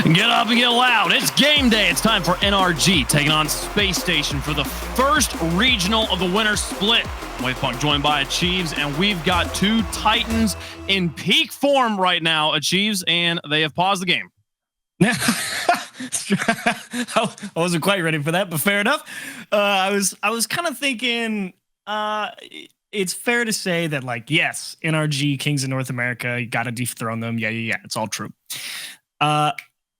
Get up and get loud. It's game day. It's time for NRG taking on Space Station for the first regional of the winter split. Wavepunk joined by Achieves, and we've got two Titans in peak form right now, Achieves, and they have paused the game. I wasn't quite ready for that, but fair enough. I was kind of thinking it's fair to say that, like, yes, NRG, Kings of North America, you got to dethrone them. Yeah. It's all true.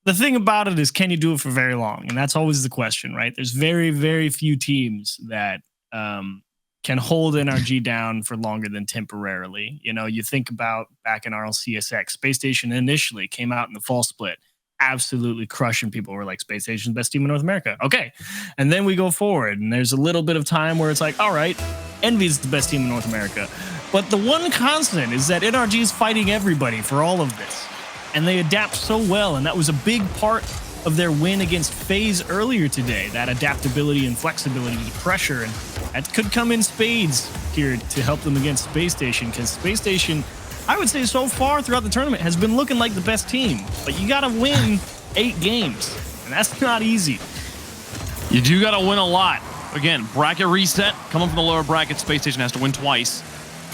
The thing about it is, can you do it for very long? And that's always the question, right? There's very, very few teams that can hold NRG down for longer than temporarily. You know, you think about back in RLCS, Space Station initially came out in the fall split, absolutely crushing people. We're like, Space Station's best team in North America. Okay. And then we go forward, and there's a little bit of time where it's like, all right, Envy's the best team in North America. But the one constant is that NRG is fighting everybody for all of this. And they adapt so well, and that was a big part of their win against FaZe earlier today, that adaptability and flexibility to pressure, and that could come in spades here to help them against Space Station, because Space Station, I would say so far throughout the tournament, has been looking like the best team, but you gotta win 8 games, and that's not easy. You do gotta win a lot. Again, bracket reset, coming from the lower bracket, Space Station has to win twice.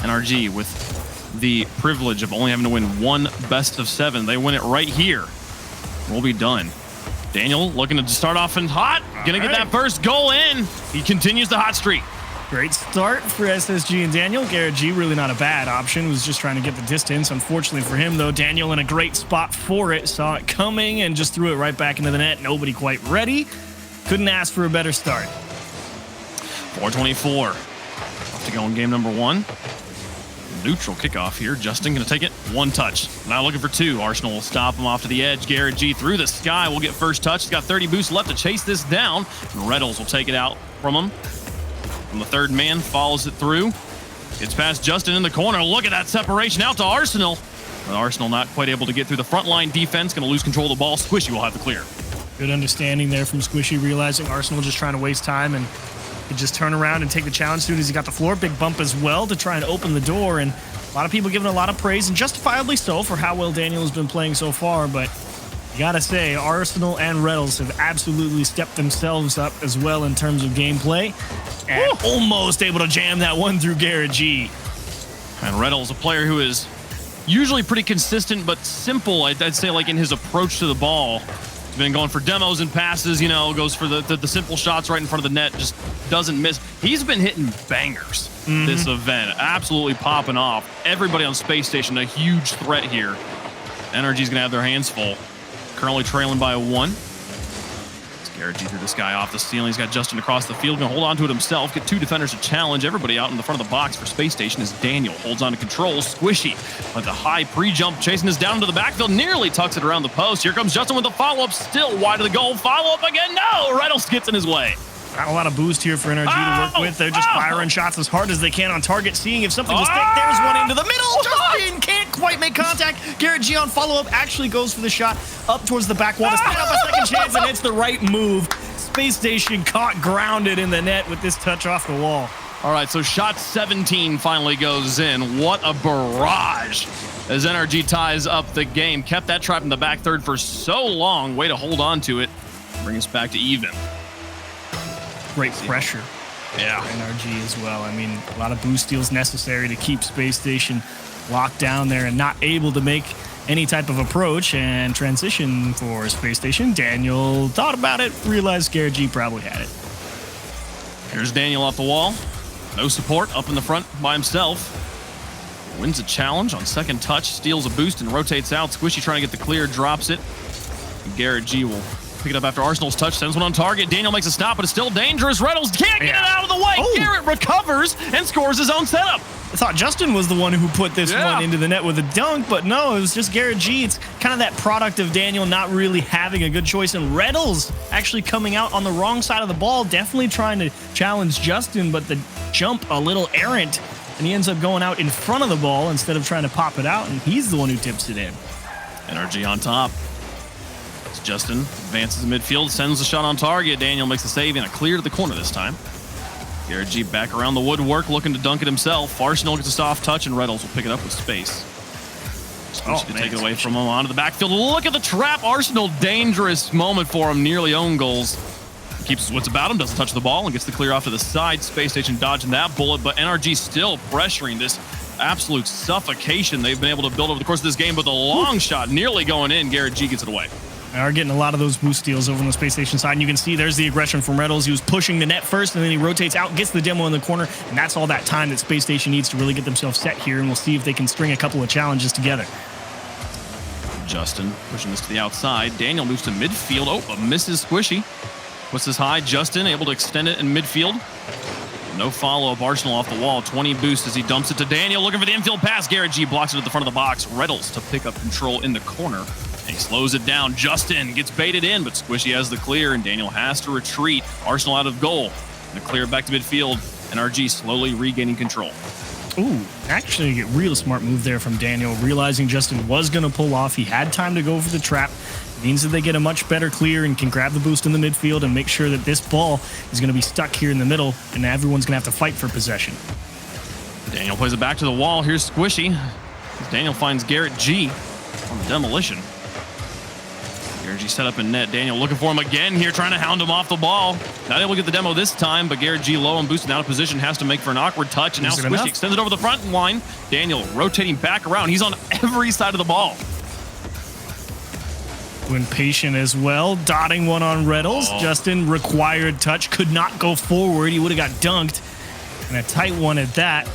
NRG with the privilege of only having to win one best of 7. They win it right here. We'll be done. Daniel looking to start off in hot. Gonna get that first goal in. He continues the hot streak. Great start for SSG and Daniel. Garrett G, really not a bad option. Was just trying to get the distance. Unfortunately for him, though, Daniel in a great spot for it. Saw it coming and just threw it right back into the net. Nobody quite ready. Couldn't ask for a better start. 4:24. Off to go in game number 1. Neutral kickoff here. Justin going to take it. 1 touch. Now looking for 2. Arsenal will stop him off to the edge. Garrett G through the sky will get first touch. He's got 30 boosts left to chase this down. And Reddles will take it out from him. From the third man, follows it through. Gets past Justin in the corner. Look at that separation out to Arsenal. But Arsenal not quite able to get through the front line defense. Going to lose control of the ball. Squishy will have the clear. Good understanding there from Squishy, realizing Arsenal just trying to waste time and could just turn around and take the challenge as soon as he got the floor. Big bump as well to try and open the door, and a lot of people giving a lot of praise, and justifiably so, for how well Daniel has been playing so far. But you gotta say, Arsenal and Reddles have absolutely stepped themselves up as well in terms of gameplay, and almost able to jam that one through Garrett G. And Reddles, a player who is usually pretty consistent but simple, I'd say, like in his approach to the ball. Been going for demos and passes, you know, goes for the simple shots right in front of the net, just doesn't miss. He's been hitting bangers this event, absolutely popping off. Everybody on Space Station, a huge threat here. NRG's gonna have their hands full. Currently trailing by 1. Garrett G through this guy off the ceiling. He's got Justin across the field, gonna hold on to it himself, get 2 defenders to challenge. Everybody out in the front of the box for Space Station is Daniel. Holds on to control. Squishy with a high pre-jump, chasing this down into the backfield, nearly tucks it around the post. Here comes Justin with the follow-up, still wide of the goal. Follow-up again, no! Reynolds gets in his way. Not a lot of boost here for NRG to work with. They're just firing shots as hard as they can on target, seeing if something will stick. There's one into the middle. Justin can't quite make contact. Garrett G on follow-up actually goes for the shot up towards the back wall to set up a second chance, and it's the right move. Space Station caught grounded in the net with this touch off the wall. All right, so shot 17 finally goes in. What a barrage as NRG ties up the game. Kept that trap in the back third for so long. Way to hold on to it. Bring us back to even. Great pressure. Yeah. NRG as well. I mean, a lot of boost steals necessary to keep Space Station locked down there and not able to make any type of approach and transition for Space Station. Daniel thought about it, realized Garrett G probably had it. Here's Daniel off the wall. No support, up in the front by himself. Wins a challenge on second touch, steals a boost and rotates out. Squishy trying to get the clear, drops it. And Garrett G will pick it up after Arsenal's touch, sends one on target. Daniel makes a stop, but it's still dangerous. Reynolds can't get it out of the way. Garrett recovers and scores his own setup. I thought Justin was the one who put this one into the net with a dunk, but no, it was just Garrett G. It's kind of that product of Daniel not really having a good choice, and Reddles actually coming out on the wrong side of the ball, definitely trying to challenge Justin, but the jump a little errant, and he ends up going out in front of the ball instead of trying to pop it out, and he's the one who tips it in. NRG on top. As Justin advances the midfield, sends the shot on target. Daniel makes the save and a clear to the corner this time. Garrett G back around the woodwork, looking to dunk it himself. Arsenal gets a soft touch, and Reddles will pick it up with space. Squishy to take it away from him onto the backfield. Look at the trap. Arsenal, dangerous moment for him. Nearly own goals. Keeps his wits about him, doesn't touch the ball, and gets the clear off to the side. Spacestation dodging that bullet, but NRG still pressuring this absolute suffocation they've been able to build over the course of this game, but the long shot nearly going in. Garrett G gets it away. They are getting a lot of those boost steals over on the Spacestation side, and you can see there's the aggression from Reddles. He was pushing the net first, and then he rotates out, gets the demo in the corner, and that's all that time that Spacestation needs to really get themselves set here, and we'll see if they can string a couple of challenges together. Justin pushing this to the outside. Daniel moves to midfield. Oh, but misses Squishy. Puts this high. Justin able to extend it in midfield. No follow-up. Arsenal off the wall. 20 boost as he dumps it to Daniel. Looking for the infield pass. Garrett G blocks it at the front of the box. Reddles to pick up control in the corner. And he slows it down. Justin gets baited in, but Squishy has the clear, and Daniel has to retreat. Arsenal out of goal. And the clear back to midfield. NRG slowly regaining control. Ooh, actually a real smart move there from Daniel, realizing Justin was going to pull off. He had time to go for the trap. It means that they get a much better clear and can grab the boost in the midfield and make sure that this ball is going to be stuck here in the middle, and everyone's going to have to fight for possession. Daniel plays it back to the wall. Here's Squishy. Daniel finds Garrett G on the demolition. Garrett G set up in net. Daniel looking for him again here, trying to hound him off the ball. Not able to get the demo this time, but Garrett G low and boosted out of position, has to make for an awkward touch. And now Squishy extends it over the front line. Daniel rotating back around. He's on every side of the ball. Impatient as well, dotting one on Reddles. Justin required touch, could not go forward. He would have got dunked. And a tight one at that.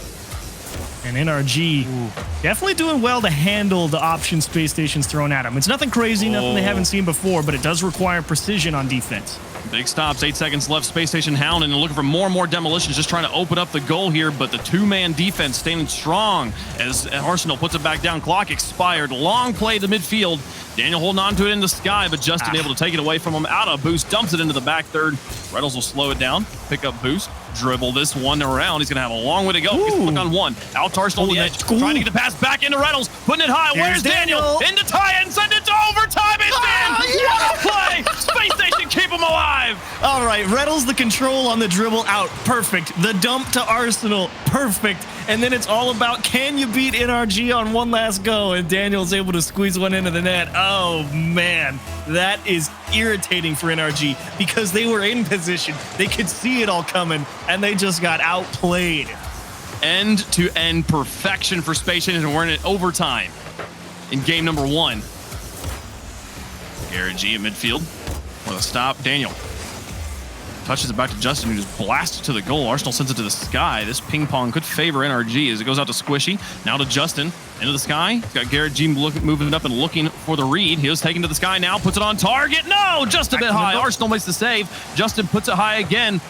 And NRG definitely doing well to handle the option Spacestation's thrown at him. It's nothing crazy, nothing they haven't seen before, but it does require precision on defense. Big stops, 8 seconds left. Spacestation hounding and looking for more and more demolitions, just trying to open up the goal here, but the two-man defense standing strong as Arsenal puts it back down. Clock expired. Long play to midfield. Daniel holding on to it in the sky, but Justin able to take it away from him. Out of boost, dumps it into the back third. Reddles will slow it down, pick up boost, dribble this one around. He's going to have a long way to go. Gets the look on one. Out to Arsenal on the edge, trying to get the pass back into Reddles, putting it high. Where's Daniel? Into tie and send it to overtime. It's in! What a play! Space Station, keep him alive! All right, Reddles the control on the dribble out. Perfect. The dump to Arsenal. Perfect. And then it's all about, can you beat NRG on one last go? And Daniel's able to squeeze one into the net. Oh, man. That is irritating for NRG because they were in position. They could see it all coming, and they just got outplayed. End-to-end perfection for Spacestation, and we're in it overtime in game number 1. Garrett G in midfield with a stop. Daniel touches it back to Justin, who just blasts it to the goal. Arsenal sends it to the sky. This ping pong could favor NRG as it goes out to Squishy. Now to Justin. Into the sky. He's got Garrett G moving it up and looking for the read. He was taken to the sky now. Puts it on target. No! Just a bit high. Arsenal makes the save. Justin puts it high again.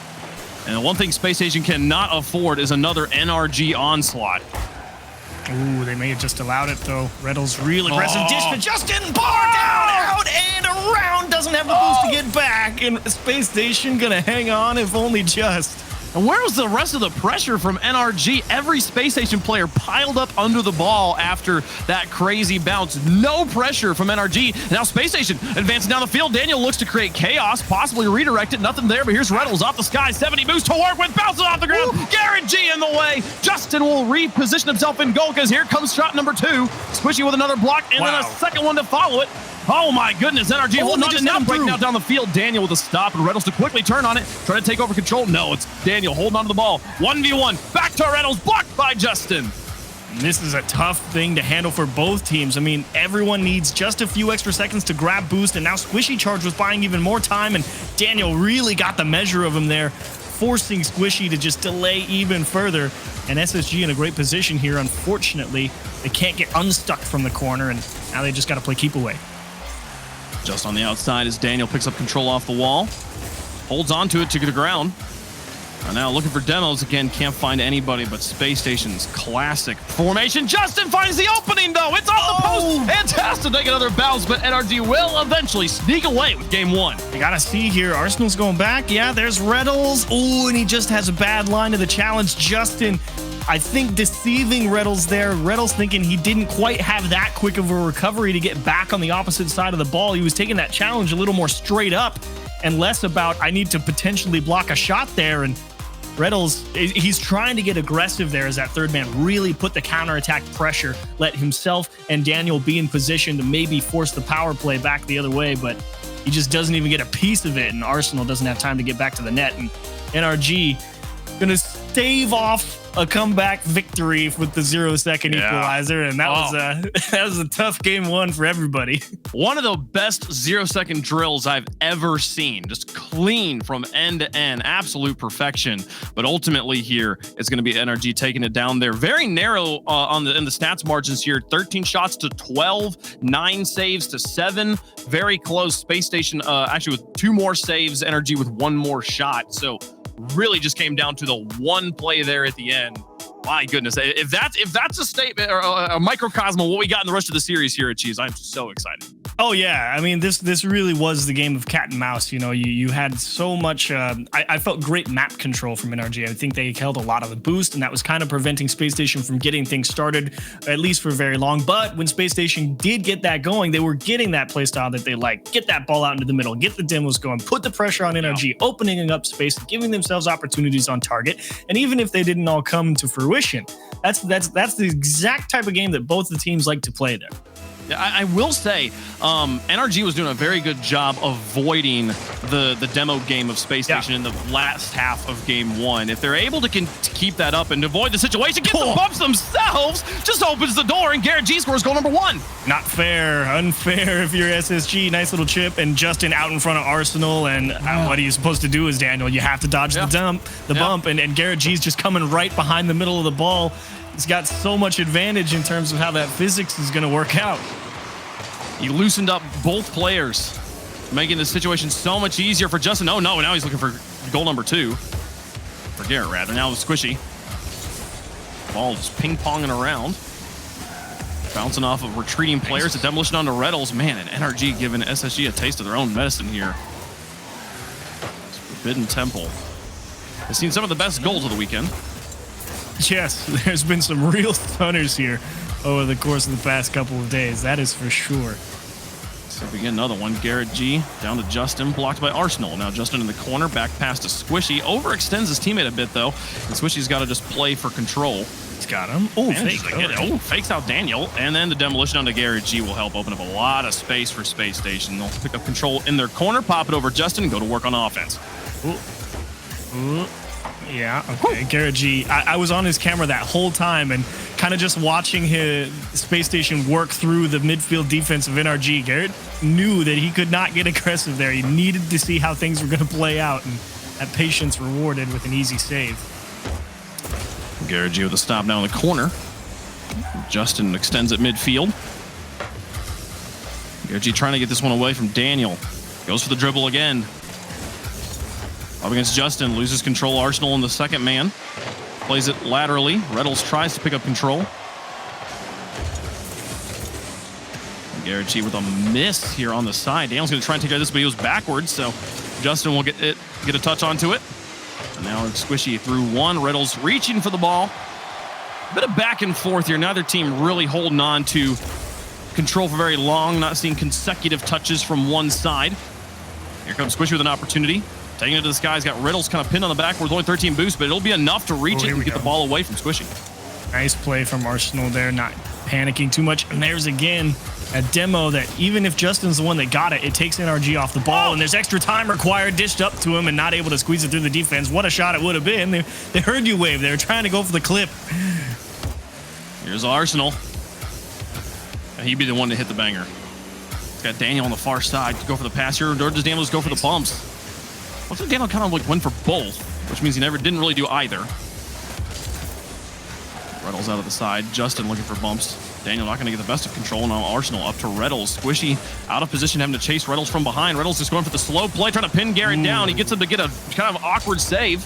And the one thing Spacestation cannot afford is another NRG onslaught. Ooh, they may have just allowed it, though. Reddles real aggressive dish to Justin. Bar down, out, and around. Doesn't have the boost to get back. And Spacestation gonna hang on, if only just. And where was the rest of the pressure from NRG? Every Spacestation player piled up under the ball after that crazy bounce. No pressure from NRG. Now Spacestation advancing down the field. Daniel looks to create chaos, possibly redirect it. Nothing there, but here's Reddles off the sky. 70 boost to work with, bounces off the ground. Garrett G in the way. Justin will reposition himself in goal because here comes shot number 2. Squishy with another block and then a second one to follow it. Oh my goodness, NRG holding on to now, breaking out down the field. Daniel with a stop and Reddles to quickly turn on it, try to take over control. No, it's Daniel holding on to the ball. 1v1, back to Reddles, blocked by Justin. And this is a tough thing to handle for both teams. I mean, everyone needs just a few extra seconds to grab boost, and now Squishy Charge was buying even more time, and Daniel really got the measure of him there, forcing Squishy to just delay even further. And SSG in a great position here. Unfortunately, they can't get unstuck from the corner, and now they just got to play keep away. Just on the outside as Daniel picks up control off the wall. Holds on to it to the ground. And now looking for demos again. Can't find anybody but Spacestation's classic formation. Justin finds the opening, though. It's off the post. And has to take another bounce, but NRG will eventually sneak away with game 1. You got to see here. Arsenal's going back. Yeah, there's Reddles. Oh, and he just has a bad line to the challenge. Justin, I think, deceiving Reddles there. Reddles thinking he didn't quite have that quick of a recovery to get back on the opposite side of the ball. He was taking that challenge a little more straight up and less about, I need to potentially block a shot there. And Reynolds, he's trying to get aggressive there as that third man really put the counterattack pressure, let himself and Daniel be in position to maybe force the power play back the other way, but he just doesn't even get a piece of it, and Arsenal doesn't have time to get back to the net, and NRG gonna stave off a comeback victory with the 0-second equalizer, and that was a tough game one for everybody. One of the best 0-second drills I've ever seen. Just clean from end to end, absolute perfection. But ultimately here, it's going to be NRG taking it down there. Very narrow in the stats margins here. 13 shots to 12, 9 saves to 7. Very close. Space Station actually with 2 more saves, NRG with 1 more shot. So really just came down to the one play there at the end. My goodness, if that's a statement or a microcosm of what we got in the rest of the series here at Cheese, I'm so excited. Oh yeah, I mean this really was the game of cat and mouse. You know, you had so much. I felt great map control from NRG. I think they held a lot of the boost, and that was kind of preventing Space Station from getting things started, at least for very long. But when Space Station did get that going, they were getting that playstyle that they like. Get that ball out into the middle, get the demos going, put the pressure on NRG, opening up space, giving themselves opportunities on target. And even if they didn't all come to fruition, that's the exact type of game that both the teams like to play there. I will say, NRG was doing a very good job avoiding the demo game of Space Station in the last half of game 1. If they're able to keep that up and avoid the situation, get the bumps themselves, just opens the door, and Garrett G scores goal number 1. Not fair, unfair if you're SSG. Nice little chip, and Justin out in front of Arsenal, and what are you supposed to do as Daniel? You have to dodge the bump, and Garrett G's just coming right behind the middle of the ball. He's got so much advantage in terms of how that physics is going to work out. He loosened up both players, making the situation so much easier for Justin. Oh, no, now he's looking for goal number 2. For Garrett, rather. Now it's Squishy. Ball just ping-ponging around. Bouncing off of retreating players. A demolition onto Reddles. Man, and NRG giving SSG a taste of their own medicine here. It's Forbidden Temple has seen some of the best goals of the weekend. Yes, there's been some real stunners here over the course of the past couple of days. That is for sure. So we get another one. Garrett G down to Justin, blocked by Arsenal. Now Justin in the corner, back pass to Squishy. Overextends his teammate a bit, though. And Squishy's got to just play for control. He's got him. Oh, fakes out Daniel. And then the demolition onto Garrett G will help open up a lot of space for Space Station. They'll pick up control in their corner, pop it over Justin, and go to work on offense. Ooh. Yeah, okay. Garrett G, I was on his camera that whole time and kind of just watching his Space Station work through the midfield defense of NRG. Garrett knew that he could not get aggressive there. He needed to see how things were going to play out, and that patience rewarded with an easy save. Garrett G with a stop now in the corner. Justin extends at midfield. Garrett G trying to get this one away from Daniel. Goes for the dribble again. Up against Justin, loses control. Arsenal in the second man. Plays it laterally. Reddles tries to pick up control. And Garrett G with a miss here on the side. Daniel's going to try and take care of this, but he goes backwards, so Justin will get a touch onto it. And now it's Squishy through one. Reddles reaching for the ball. A bit of back and forth here. Neither team really holding on to control for very long. Not seeing consecutive touches from one side. Here comes Squishy with an opportunity. Taking it to the skies, got Riddles kind of pinned on the back. We're only 13 boosts, but it'll be enough to reach it and get the ball away from Squishy. Nice play from Arsenal there, not panicking too much. And there's again a demo that even if Justin's the one that got it, it takes NRG off the ball, and there's extra time required, dished up to him and not able to squeeze it through the defense. What a shot it would have been. They heard you wave. They were trying to go for the clip. Here's Arsenal. And he'd be the one to hit the banger. Got Daniel on the far side to go for the pass here, or does Daniel just go for the bumps? Looks like Daniel kind of like went for both, which means he didn't really do either. Reddles out of the side. Justin looking for bumps. Daniel not going to get the best of control. Now Arsenal up to Reddles. Squishy out of position, having to chase Reddles from behind. Reddles just going for the slow play, trying to pin Garrett down. He gets him to get a kind of awkward save.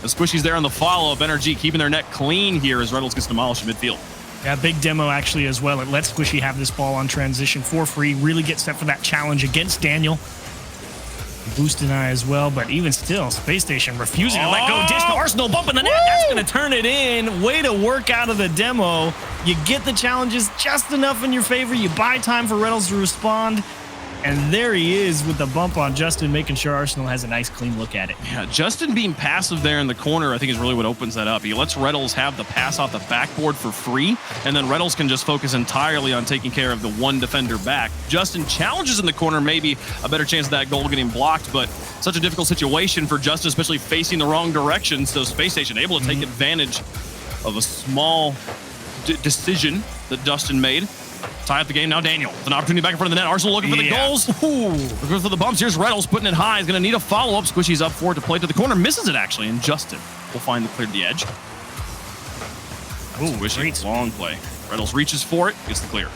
The Squishy's there on the follow-up. NRG keeping their net clean here as Reddles gets demolished in midfield. Yeah, big demo actually as well. It lets Squishy have this ball on transition for free. Really get set for that challenge against Daniel. Boost and I as well, but even still, Space Station refusing to let go. Dish to Arsenal, bumping the net. That's going to turn it in. Way to work out of the demo. You get the challenges just enough in your favor. You buy time for Reynolds to respond. And there he is with the bump on Justin, making sure Arsenal has a nice, clean look at it. Yeah, Justin being passive there in the corner, I think, is really what opens that up. He lets Reynolds have the pass off the backboard for free, and then Reynolds can just focus entirely on taking care of the one defender back. Justin challenges in the corner, maybe a better chance of that goal getting blocked, but such a difficult situation for Justin, especially facing the wrong direction. So Spacestation able to take advantage of a small decision that Justin made. Tie up the game now. Daniel with an opportunity back in front of the net. Arsenal looking for the goals. Ooh, looking for the bumps. Here's Reynolds putting it high. He's going to need a follow-up. Squishy's up for it to play to the corner. Misses it, actually, and Justin will find the clear to the edge. Ooh, Squishy, long play. Reynolds reaches for it. Gets the clear.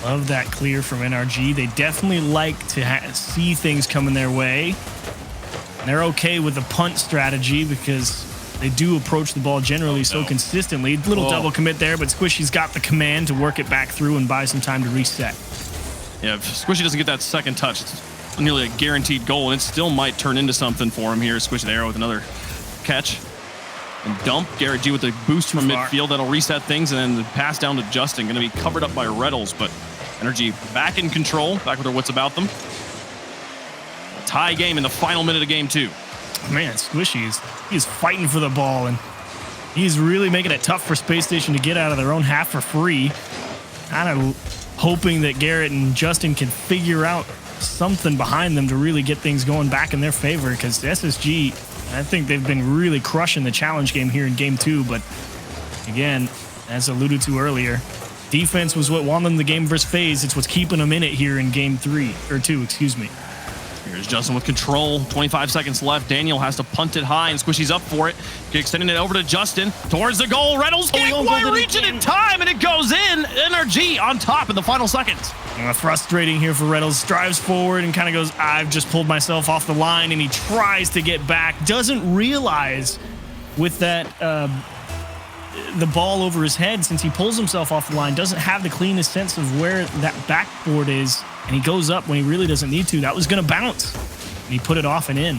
Love that clear from NRG. They definitely like to see things coming their way. And they're okay with the punt strategy because they do approach the ball generally so consistently. Little double commit there, but Squishy's got the command to work it back through and buy some time to reset. Yeah, if Squishy doesn't get that second touch, it's nearly a guaranteed goal, and it still might turn into something for him here. Squishy the arrow with another catch. And dump. Garrett G with the boost from midfield. That'll reset things, and then the pass down to Justin. Going to be covered up by Reynolds, but NRG back in control, back with their wits about them. A tie game in the final minute of game 2. Man, Squishy he's fighting for the ball, and he's really making it tough for Spacestation to get out of their own half for free. Kind of hoping that Garrett and Justin can figure out something behind them to really get things going back in their favor, because SSG, I think they've been really crushing the challenge game here in game 2, but again, as alluded to earlier, defense was what won them the game versus FaZe. It's what's keeping them in it here in game 2, excuse me. Here's Justin with control. 25 seconds left. Daniel has to punt it high, and Squishy's up for it. Extending it over to Justin. Towards the goal. Reynolds can't quite reach it in time, and it goes in. NRG on top in the final seconds. Frustrating here for Reynolds. Drives forward and kind of goes, I've just pulled myself off the line, and he tries to get back. Doesn't realize with that the ball over his head, since he pulls himself off the line, doesn't have the cleanest sense of where that backboard is. And he goes up when he really doesn't need to. That was going to bounce. And he put it off and in.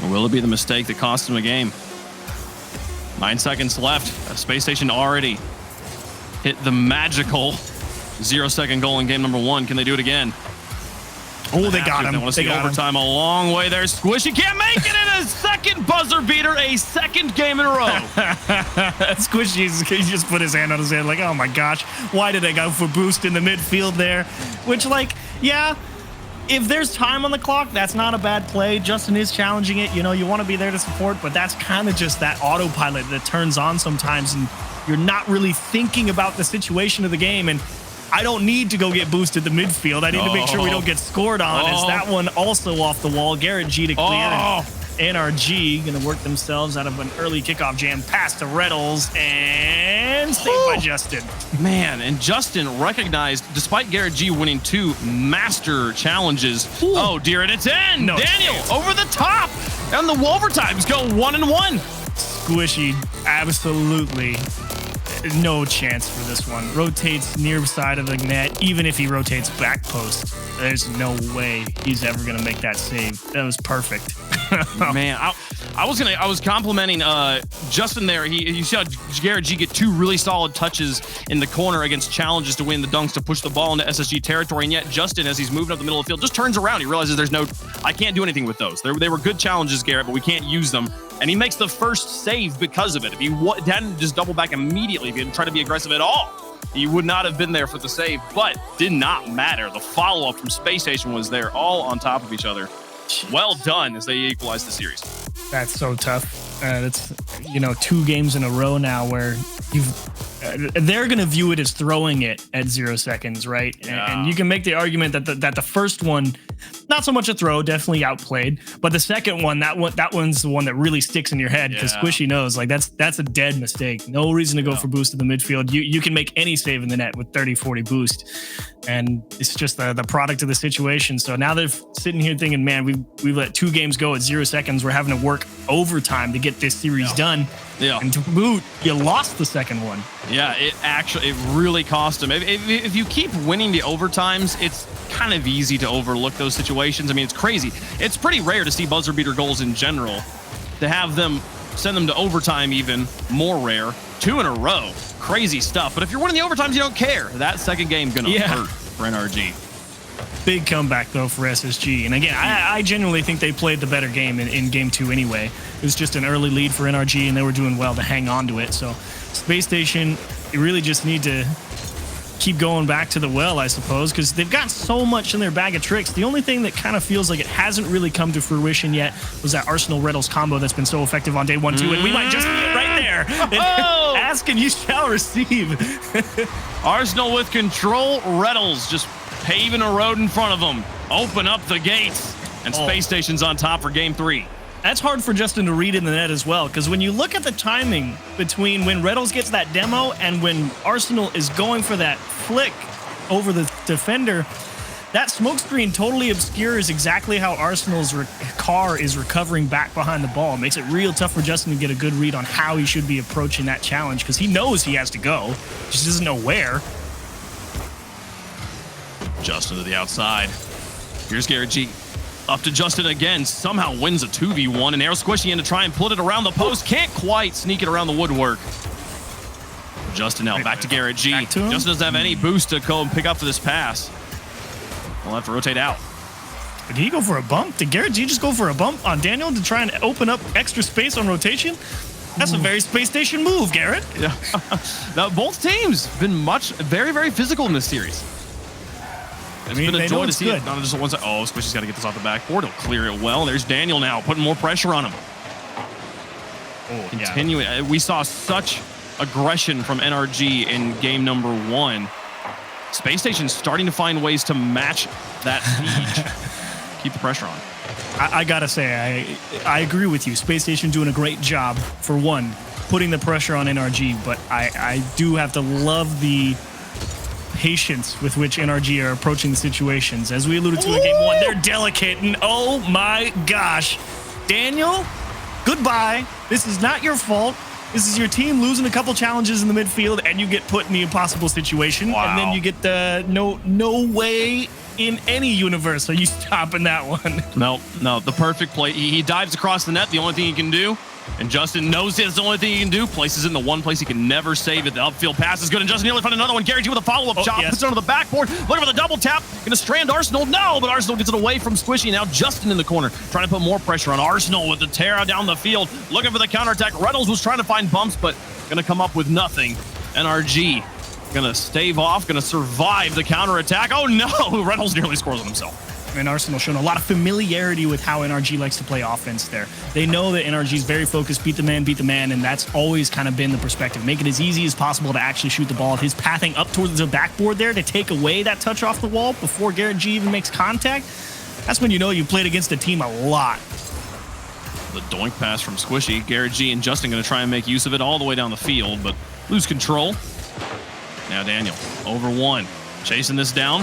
Or will it be the mistake that cost him a game? 9 seconds left. Spacestation already hit the magical 0-second goal in game number 1. Can they do it again? Oh, they got him. They want to see overtime a long way there. Squishy can't make it in a second buzzer beater, a second game in a row. Squishy, he just put his hand on his head like, oh my gosh, why did I go for boost in the midfield there? Which, like, yeah, if there's time on the clock, that's not a bad play. Justin is challenging it. You know, you want to be there to support, but that's kind of just that autopilot that turns on sometimes, and you're not really thinking about the situation of the game. And I don't need to go get boosted the midfield. I need to make sure we don't get scored on. Is that one also off the wall? Garrett G to clear. NRG going to work themselves out of an early kickoff jam. Pass to Reynolds and saved by Justin. Man, and Justin recognized, despite Garrett G winning 2 master challenges. Ooh. Oh, dear, and it's in. No Daniel chance. Over the top. And the overtimes go 1-1. Squishy, absolutely no chance for this one. Rotates near side of the net. Even if he rotates back post, there's no way he's ever gonna make that save. That was perfect. Man, I was complimenting Justin there. You saw Garrett G get 2 really solid touches in the corner against challenges to win the dunks to push the ball into SSG territory, and yet Justin, as he's moving up the middle of the field, just turns around. He realizes I can't do anything with those. They were good challenges, Garrett, but we can't use them. And he makes the first save because of it. If he hadn't just doubled back immediately, if he didn't try to be aggressive at all, he would not have been there for the save, but did not matter. The follow-up from Spacestation was there, all on top of each other. Well done as they equalize the series. That's so tough. That's 2 games in a row now where they're going to view it as throwing it at 0 seconds, right? Yeah. And you can make the argument that the first one, not so much a throw, definitely outplayed, but the second one, that one's the one that really sticks in your head because Squishy knows like that's a dead mistake. No reason to go for boost in the midfield. You can make any save in the net with 30-40 boost, and it's just the product of the situation. So now they're sitting here thinking, man, we've let 2 games go at 0 seconds. We're having to work overtime to get this series done. Yeah. And to boot, you lost the second one. Yeah, it really cost them. If you keep winning the overtimes, it's kind of easy to overlook those situations. I mean, it's crazy. It's pretty rare to see buzzer beater goals in general. To have them send them to overtime, even more rare. 2 in a row. Crazy stuff. But if you're winning the overtimes, you don't care. That second game gonna hurt for NRG. Big comeback, though, for SSG. And again, I genuinely think they played the better game in Game 2 anyway. It was just an early lead for NRG, and they were doing well to hang on to it. So Space Station, you really just need to keep going back to the well, I suppose, because they've got so much in their bag of tricks. The only thing that kind of feels like it hasn't really come to fruition yet was that Arsenal Reddles combo that's been so effective on day 1-2, and we might just be it right there. Oh! Ask and you shall receive. Arsenal with control. Reddles just paving a road in front of them. Open up the gates. And Space Station's on top for game 3. That's hard for Justin to read in the net as well, because when you look at the timing between when Reddles gets that demo and when Arsenal is going for that flick over the defender, that smoke screen totally obscures exactly how Arsenal's car is recovering back behind the ball. It makes it real tough for Justin to get a good read on how he should be approaching that challenge, because he knows he has to go, just doesn't know where. Justin to the outside. Here's Garrett G. Up to Justin again. Somehow wins a 2v1. And Air Squishy in to try and put it around the post. Can't quite sneak it around the woodwork. Justin now back to Garrett G. Justin doesn't have any boost to go and pick up for this pass. We'll have to rotate out. Did he go for a bump? Did Garrett G just go for a bump on Daniel to try and open up extra space on rotation? That's a very Space Station move, Garrett. Yeah. Now, both teams have been very, very physical in this series. It's been a joy to see it. Not just one side. Oh, Squishy's got to get this off the backboard. He'll clear it well. There's Daniel now putting more pressure on him. Oh, continuing. Yeah. We saw such aggression from NRG in game number 1. Space Station starting to find ways to match that siege. Keep the pressure on. I gotta say, I agree with you. Space Station doing a great job, for one, putting the pressure on NRG, but I do have to love the patience with which NRG are approaching the situations. As we alluded to in game 1, they're delicate, and oh my gosh. Daniel, goodbye. This is not your fault. This is your team losing a couple challenges in the midfield, and you get put in the impossible situation. Wow. And then you get the no way in any universe are you stopping that one. No, the perfect play. He dives across the net, the only thing he can do. And Justin knows it's the only thing he can do. Places in the one place he can never save it. The upfield pass is good, and Justin nearly found another one. Gary G with a follow-up chop. Yes. Puts it onto the backboard. Looking for the double tap. Gonna strand Arsenal. No, but Arsenal gets it away from Squishy. Now Justin in the corner, trying to put more pressure on Arsenal with the tear down the field. Looking for the counterattack. Reynolds was trying to find bumps, but gonna come up with nothing. NRG gonna stave off, gonna survive the counterattack. Oh no, Reynolds nearly scores on himself. And Arsenal showing a lot of familiarity with how NRG likes to play offense there. They know that NRG is very focused, beat the man, and that's always kind of been the perspective. Make it as easy as possible to actually shoot the ball. His pathing up towards the backboard there to take away that touch off the wall before Garrett G even makes contact, that's when you know you played against a team a lot. The doink pass from Squishy. Garrett G and Justin going to try and make use of it all the way down the field, but lose control. Now Daniel, over 1. Chasing this down.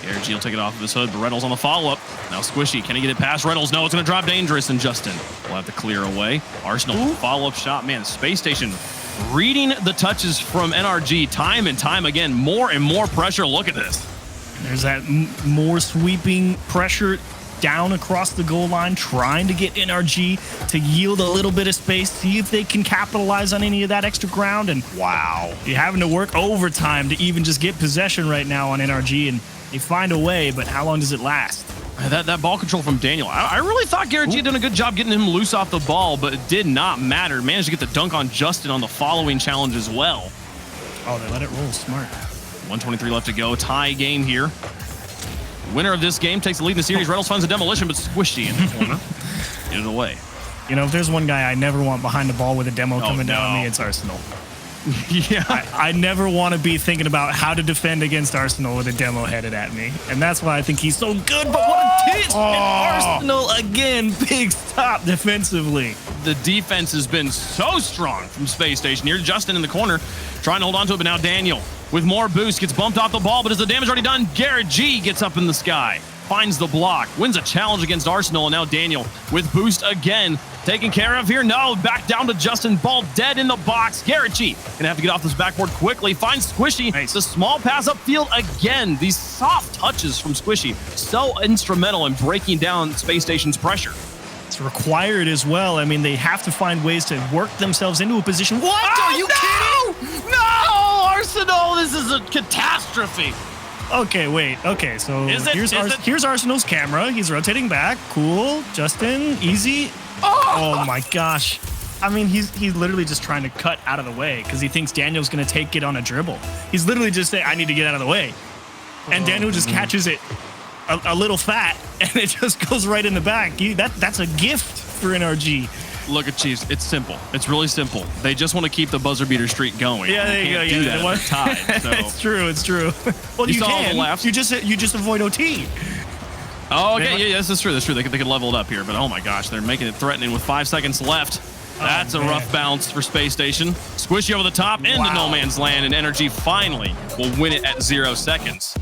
Garrett G will take it off of his hood, but Reynolds on the follow-up. Now Squishy, can he get it past Reynolds? No, it's going to drop dangerous, and Justin will have to clear away. Arsenal follow-up shot. Man, Space Station reading the touches from NRG time and time again. More and more pressure. Look at this. There's that more sweeping pressure down across the goal line, trying to get NRG to yield a little bit of space, see if they can capitalize on any of that extra ground. And wow, you're having to work overtime to even just get possession right now on NRG, and they find a way, but how long does it last? That ball control from Daniel. I really thought Garrett G had done a good job getting him loose off the ball, but it did not matter. Managed to get the dunk on Justin on the following challenge as well. Oh, they let it roll. Smart. 1:23 left to go. Tie game here. Winner of this game takes the lead in the series. Reynolds finds a demolition, but Squishy in the corner. Get it away. You know, if there's one guy I never want behind the ball with a demo coming down on me, it's Arsenal. Yeah, I never want to be thinking about how to defend against Arsenal with a demo headed at me, and that's why I think he's so good. But what a hit! And Arsenal again, big stop defensively. The defense has been so strong from Space Station. Here's Justin in the corner, trying to hold on to it, but now Daniel with more boost gets bumped off the ball. But as the damage already done, Garrett G gets up in the sky, finds the block, wins a challenge against Arsenal, and now Daniel with boost again. Taken care of here. No, back down to Justin. Ball dead in the box. Garrett G gonna have to get off this backboard quickly. Finds Squishy. Nice. The small pass upfield again. These soft touches from Squishy. So instrumental in breaking down Space Station's pressure. It's required as well. I mean, they have to find ways to work themselves into a position. What? Are you kidding? No! Arsenal, this is a catastrophe. Okay, wait. Okay, so Is it? here's Arsenal's camera. He's rotating back. Cool. Justin, easy. Oh my gosh. I mean, he's literally just trying to cut out of the way because he thinks Daniel's going to take it on a dribble. He's literally just saying, I need to get out of the way. And Daniel just catches it a little fat, and it just goes right in the back. That's a gift for NRG. Look at Chiefs. It's simple. It's really simple. They just want to keep the buzzer beater streak going. Yeah, there you go. Do that at the tide, so. It's true. It's true. Well, you can. You just avoid OT. Oh, okay. Yeah, that's true. That's true. They could level it up here, but oh my gosh, they're making it threatening with 5 seconds left. That's a rough bounce for Space Station. Squishy over the top into no man's land, and NRG finally will win it at 0 seconds.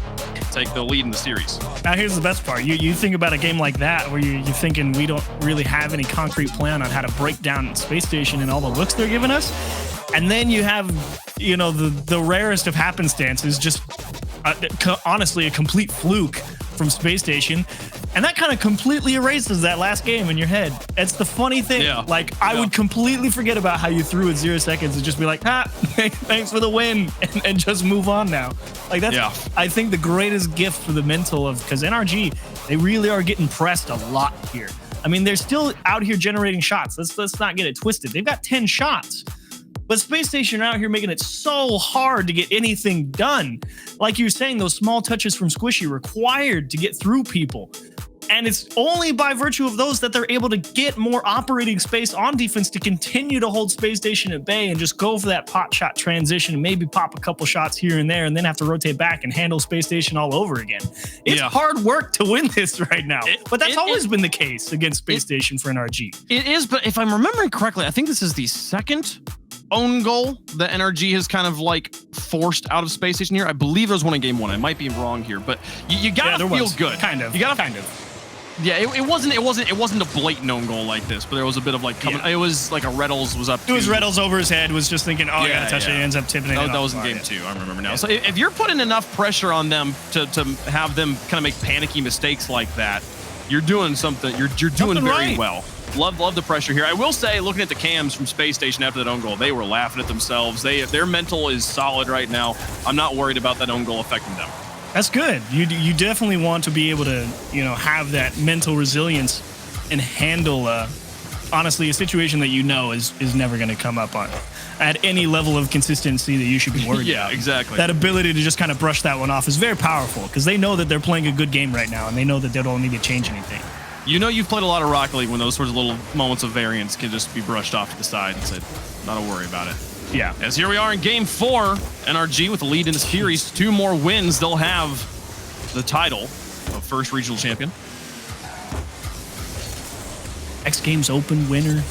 Take the lead in the series. Now here's the best part. You think about a game like that where you're thinking we don't really have any concrete plan on how to break down Space Station and all the looks they're giving us. And then you have, the rarest of happenstances, just honestly a complete fluke from Space Station. And that kind of completely erases that last game in your head. It's the funny thing. Yeah. Like, I would completely forget about how you threw at 0 seconds and just be like, thanks for the win, and just move on now. Like, that's, I think, the greatest gift for the mental of, because NRG, they really are getting pressed a lot here. I mean, they're still out here generating shots. Let's not get it twisted. They've got 10 shots. But Space Station are out here making it so hard to get anything done. Like you were saying, those small touches from Squishy required to get through people. And it's only by virtue of those that they're able to get more operating space on defense to continue to hold Space Station at bay and just go for that pot shot transition and maybe pop a couple shots here and there and then have to rotate back and handle Space Station all over again. It's hard work to win this right now. But that's always been the case against Space Station for NRG. It is, but if I'm remembering correctly, I think this is the second own goal that NRG has kind of like forced out of Space Station here. I believe there was one in game 1. I might be wrong here, but you gotta feel good. Kind of. You gotta kind of. Yeah, it wasn't a blatant own goal like this, but there was a bit of like coming. It was like a Reddles was up. It was Reddles over his head, was just thinking, I gotta touch it. He ends up tipping it. That was in game 2. I remember now. So if you're putting enough pressure on them to have them kind of make panicky mistakes like that, you're doing something. You're doing very well. Love the pressure here. I will say, looking at the cams from Space Station after that own goal, they were laughing at themselves. Their mental is solid right now. I'm not worried about that own goal affecting them. That's good. You definitely want to be able to, have that mental resilience and handle, honestly, a situation that is never going to come up on at any level of consistency that you should be worried about. Yeah, exactly. That ability to just kind of brush that one off is very powerful because they know that they're playing a good game right now and they know that they don't need to change anything. You've played a lot of Rocket League when those sorts of little moments of variance can just be brushed off to the side and said, not to worry about it. Yeah. As here we are in game 4, NRG with the lead in the series. 2 more wins, they'll have the title of first regional champion. X Games Open winner.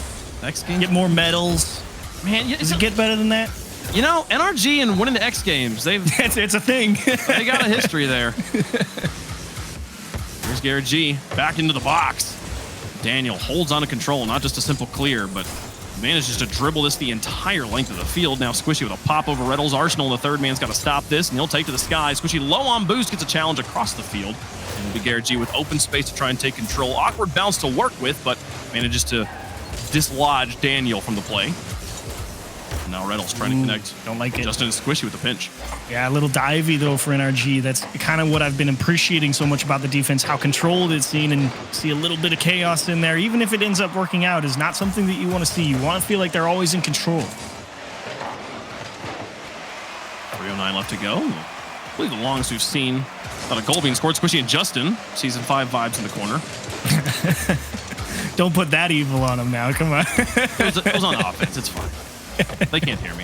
X Games. Get more medals. Man, does it get better than that? NRG and winning the X Games, it's a thing. They got a history there. Here's Garrett G back into the box. Daniel holds on to control, not just a simple clear, but manages to dribble this the entire length of the field. Now Squishy with a pop over Reddles. Arsenal, the third man's got to stop this, and he'll take to the sky. Squishy low on boost, gets a challenge across the field. And it'll be Garrett G with open space to try and take control. Awkward bounce to work with, but manages to dislodge Daniel from the play. And now Reddles trying to connect. Don't like it. Justin is Squishy with a pinch. Yeah, a little divey, though, for NRG. That's kind of what I've been appreciating so much about the defense, how controlled it's seen, and see a little bit of chaos in there. Even if it ends up working out, is not something that you want to see. You want to feel like they're always in control. 3:09 left to go. I believe the longest we've seen. Got a goal being scored. Squishy and Justin. Season 5 vibes in the corner. Don't put that evil on them now. Come on. It was on offense. It's fine. They can't hear me.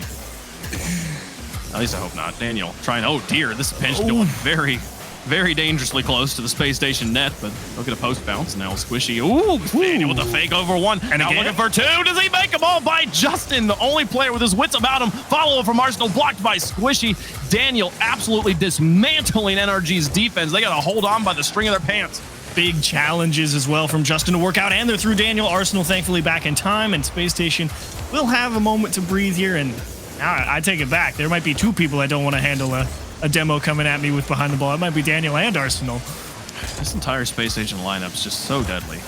At least I hope not. Daniel trying. Oh dear, this pinch going very, very dangerously close to the Space Station net, but look at a post bounce. Now Squishy. Ooh, Daniel with a fake over 1. And now looking for 2. Does he make a ball by Justin, the only player with his wits about him? Follow from Arsenal, blocked by Squishy. Daniel absolutely dismantling NRG's defense. They got to hold on by the string of their pants. Big challenges as well from Justin to work out, and they're through Daniel. Arsenal thankfully back in time, and Space Station will have a moment to breathe here. And now I take it back. There might be 2 people I don't want to handle a demo coming at me with behind the ball. It might be Daniel and Arsenal. This entire Space Station lineup is just so deadly.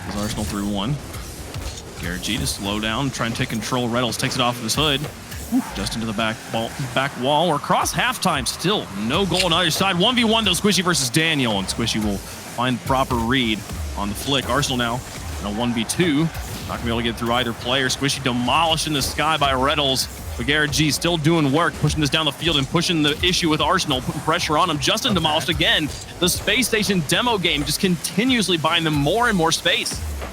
As Arsenal through 1. Garrett G to slow down, try and take control. Reynolds takes it off of his hood. Just into the back wall. We're across halftime still. No goal on either side. 1v1 though, Squishy versus Daniel, and Squishy will find the proper read on the flick. Arsenal now in a 1v2. Not gonna be able to get through either player. Squishy demolished in the sky by Reddles. But Garrett G still doing work, pushing this down the field and pushing the issue with Arsenal, putting pressure on him. Justin demolished again. The Space Station demo game just continuously buying them more and more space.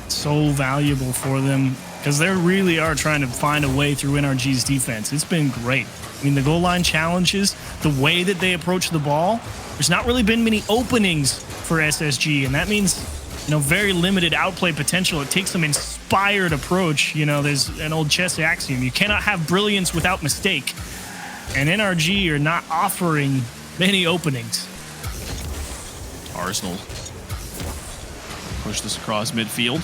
So valuable for them because they really are trying to find a way through NRG's defense. It's been great. I mean, the goal line challenges, the way that they approach the ball, there's not really been many openings for SSG, and that means, you know, very limited outplay potential. It takes some inspired approach. You know, there's an old chess axiom. You cannot have brilliance without mistake. And NRG are not offering many openings. Arsenal push this across midfield.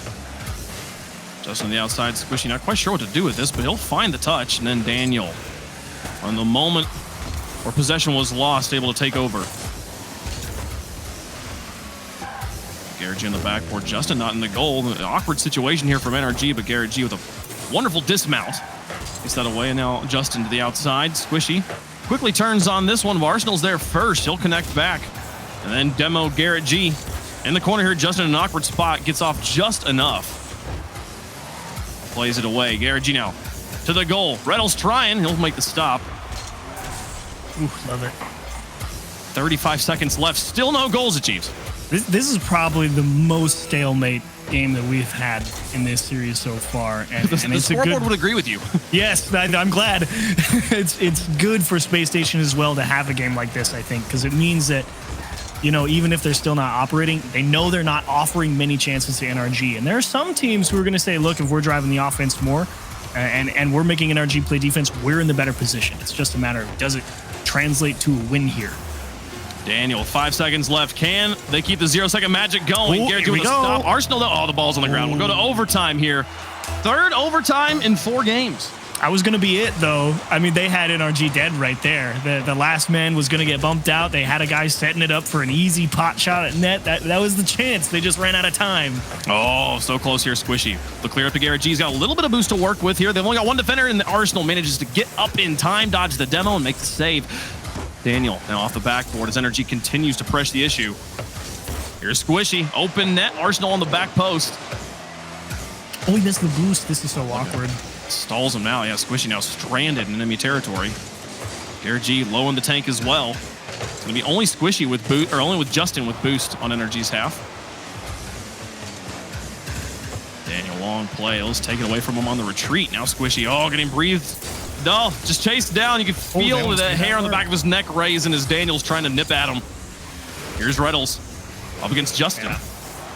Just on the outside, Squishy not quite sure what to do with this, but he'll find the touch. And then Daniel, on the moment where possession was lost, able to take over. Garrett G on the backboard. Justin not in the goal. An awkward situation here from NRG, but Garrett G with a wonderful dismount. Gets that away, and now Justin to the outside. Squishy quickly turns on this one. Arsenal's there first. He'll connect back. And then demo Garrett G. In the corner here, Justin in an awkward spot. Gets off just enough. Plays it away. Garrett G now to the goal. Reynolds trying. He'll make the stop. Ooh, love it. 35 seconds left. Still no goals achieved. This is probably the most stalemate game that we've had in this series so far. And, the it's scoreboard would agree with you. Yes, I'm glad. It's good for Space Station as well to have a game like this, I think, because it means that, you know, even if they're still not operating, they know they're not offering many chances to NRG. And there are some teams who are going to say, look, if we're driving the offense more and we're making NRG play defense, we're in the better position. It's just a matter of, does it translate to a win here? Daniel, 5 seconds left. Can they keep the 0-second magic going? Ooh, Garrett doing the stop. Arsenal, though. Oh, the ball's on the ground. We'll go to overtime here. Third overtime in 4 games. I was going to be it, though. I mean, they had NRG dead right there. The last man was going to get bumped out. They had a guy setting it up for an easy pot shot at net. That was the chance. They just ran out of time. Oh, so close here, Squishy. The clear up to Garrett G's got a little bit of boost to work with here. They've only got one defender, and the Arsenal manages to get up in time, dodge the demo, and make the save. Daniel now off the backboard as NRG continues to press the issue. Here's Squishy, open net, Arsenal on the back post. Oh, he missed the boost. This is so awkward. Stalls him now. Yeah, Squishy now stranded in enemy territory. Garrett G low in the tank as well. It's going to be only Squishy with boost, or only with Justin with boost on NRG's half. Daniel long play. Let's take it away from him on the retreat. Now Squishy, getting breathed. No, just chased down. You can feel the hair on the back of his neck raising as Daniel's trying to nip at him. Here's Reddles up against Justin. Yeah.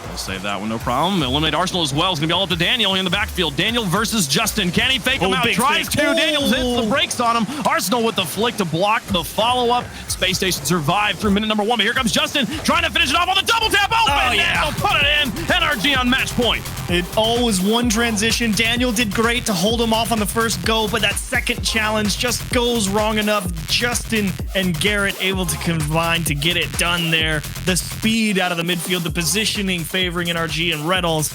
We'll save that one, no problem. Eliminate Arsenal as well. It's going to be all up to Daniel in the backfield. Daniel versus Justin. Can he fake him out? Tries to. Daniel hits the brakes on him. Arsenal with the flick to block the follow-up. Space Station survived through minute number 1, but here comes Justin trying to finish it off on the double tap. Open net. He'll put it in. NRG on match point. It all was one transition. Daniel did great to hold him off on the first go, but that second challenge just goes wrong enough. Justin and Garrett able to combine to get it done there. The speed out of the midfield, the positioning favoring NRG, and Reynolds